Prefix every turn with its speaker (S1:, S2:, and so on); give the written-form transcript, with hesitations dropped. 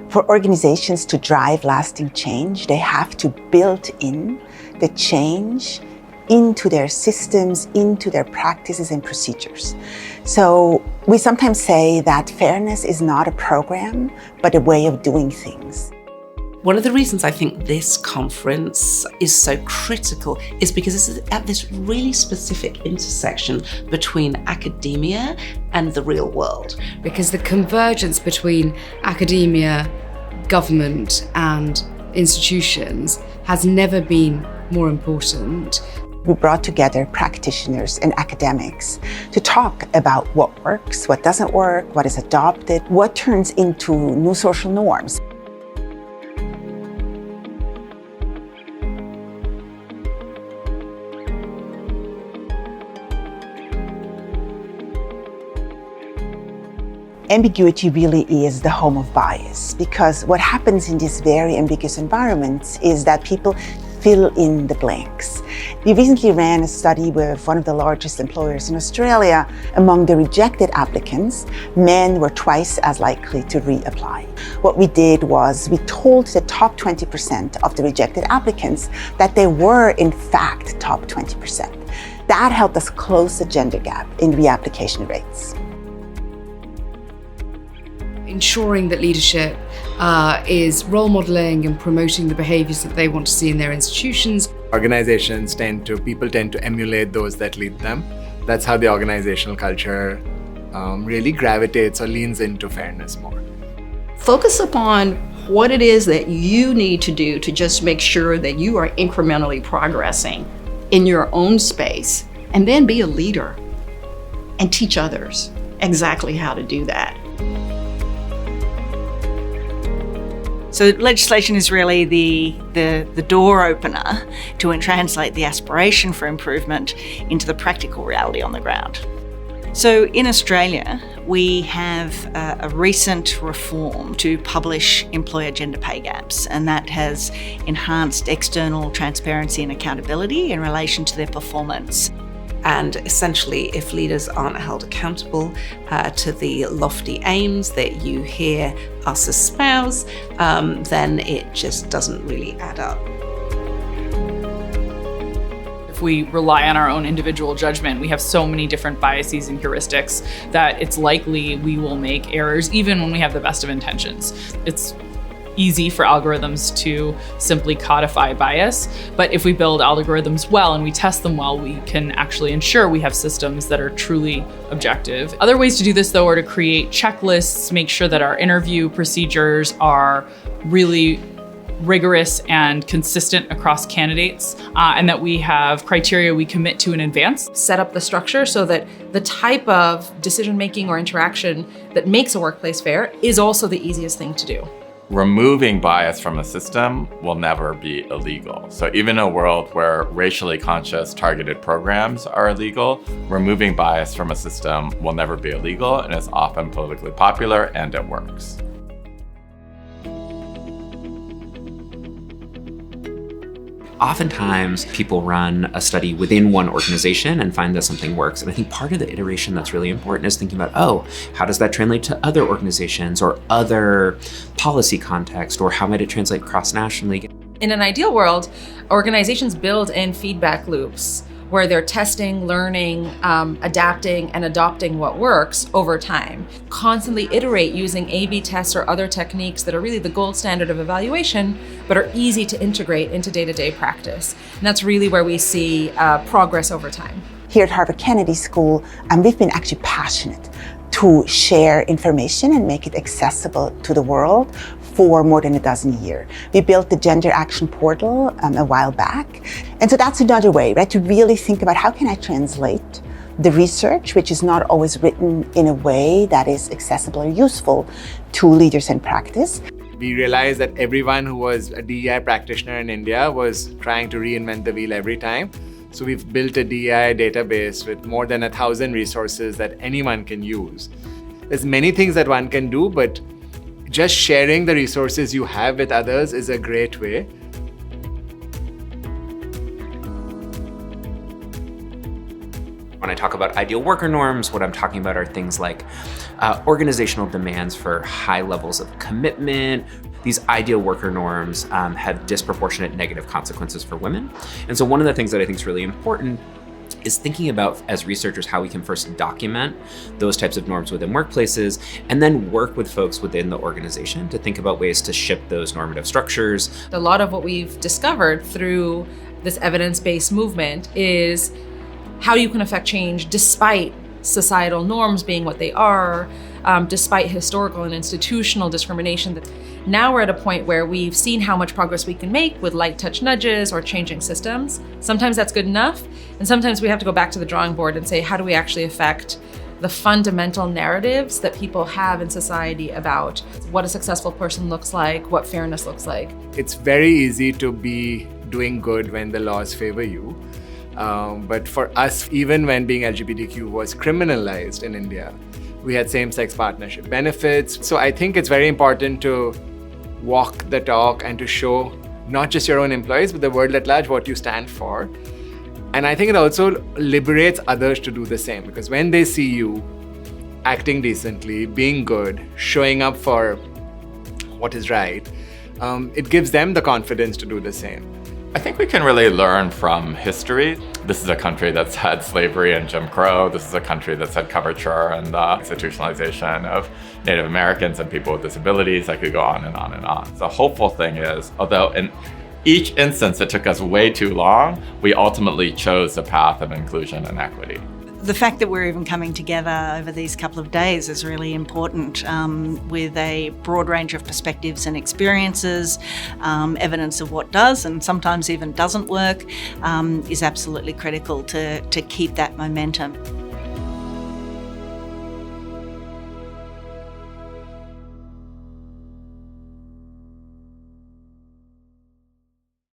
S1: For organizations to drive lasting change, they have to build in the change into their systems, into their practices and procedures. So we sometimes say that fairness is not a program, but a way of doing things.
S2: One of the reasons I think this conference is so critical is because it's at this really specific intersection between academia and the real world.
S3: Because the convergence between academia, government, and institutions has never been more important.
S1: We brought together practitioners and academics to talk about what works, what doesn't work, what is adopted, what turns into new social norms. Ambiguity really is the home of bias, because what happens in these very ambiguous environments is that people fill in the blanks. We recently ran a study with one of the largest employers in Australia. Among the rejected applicants, men were twice as likely to reapply. What we did was we told the top 20% of the rejected applicants that they were in fact top 20%. That helped us close the gender gap in reapplication rates.
S3: Ensuring that leadership is role modeling and promoting the behaviors that they want to see in their institutions.
S4: Organizations people tend to emulate those that lead them. That's how the organizational culture really gravitates or leans into fairness more.
S5: Focus upon what it is that you need to do to just make sure that you are incrementally progressing in your own space, and then be a leader and teach others exactly how to do that.
S6: So legislation is really the door opener to translate the aspiration for improvement into the practical reality on the ground. So in Australia, we have a recent reform to publish employer gender pay gaps, and that has enhanced external transparency and accountability in relation to their performance.
S2: And essentially, if leaders aren't held accountable to the lofty aims that you hear us espouse, then it just doesn't really add up.
S7: If we rely on our own individual judgment, we have so many different biases and heuristics that it's likely we will make errors even when we have the best of intentions. It's easy for algorithms to simply codify bias, but if we build algorithms well and we test them well, we can actually ensure we have systems that are truly objective. Other ways to do this, though, are to create checklists, make sure that our interview procedures are really rigorous and consistent across candidates, and that we have criteria we commit to in advance.
S8: Set up the structure so that the type of decision-making or interaction that makes a workplace fair is also the easiest thing to do.
S9: Removing bias from a system will never be illegal. So even in a world where racially conscious targeted programs are illegal, removing bias from a system will never be illegal, and is often politically popular and it works.
S10: Oftentimes, people run a study within one organization and find that something works. And I think part of the iteration that's really important is thinking about, how does that translate to other organizations or other policy context, or how might it translate cross-nationally?
S8: In an ideal world, organizations build in feedback loops where they're testing, learning, adapting, and adopting what works over time. Constantly iterate using A/B tests or other techniques that are really the gold standard of evaluation, but are easy to integrate into day-to-day practice. And that's really where we see progress over time.
S1: Here at Harvard Kennedy School, we've been actually passionate to share information and make it accessible to the world for more than a dozen years. We built the Gender Action Portal a while back. And so that's another way, right, to really think about how can I translate the research, which is not always written in a way that is accessible or useful to leaders in practice.
S4: We realized that everyone who was a DEI practitioner in India was trying to reinvent the wheel every time. So we've built a DEI database with more than 1,000 resources that anyone can use. There's many things that one can do, but just sharing the resources you have with others is a great way.
S10: When when I talk about ideal worker norms, what I'm talking about are things like organizational demands for high levels of commitment. These ideal worker norms have disproportionate negative consequences for women. And so one of the things that I think is really important is thinking about, as researchers, how we can first document those types of norms within workplaces, and then work with folks within the organization to think about ways to shift those normative structures.
S8: A lot of what we've discovered through this evidence-based movement is how you can affect change despite societal norms being what they are, despite historical and institutional discrimination. Now we're at a point where we've seen how much progress we can make with light touch nudges or changing systems. Sometimes that's good enough, and sometimes we have to go back to the drawing board and say, how do we actually affect the fundamental narratives that people have in society about what a successful person looks like, what fairness looks like.
S4: It's very easy to be doing good when the laws favor you. But for us, even when being LGBTQ was criminalized in India, we had same-sex partnership benefits. So I think it's very important to walk the talk and to show not just your own employees, but the world at large what you stand for. And I think it also liberates others to do the same, because when they see you acting decently, being good, showing up for what is right, it gives them the confidence to do the same.
S9: I think we can really learn from history. This is a country that's had slavery and Jim Crow. This is a country that's had coverture and the institutionalization of Native Americans and people with disabilities. I could go on and on and on. The hopeful thing is, although in each instance it took us way too long, we ultimately chose the path of inclusion and equity.
S6: The fact that we're even coming together over these couple of days is really important, with a broad range of perspectives and experiences. Evidence of what does and sometimes even doesn't work is absolutely critical to keep that momentum.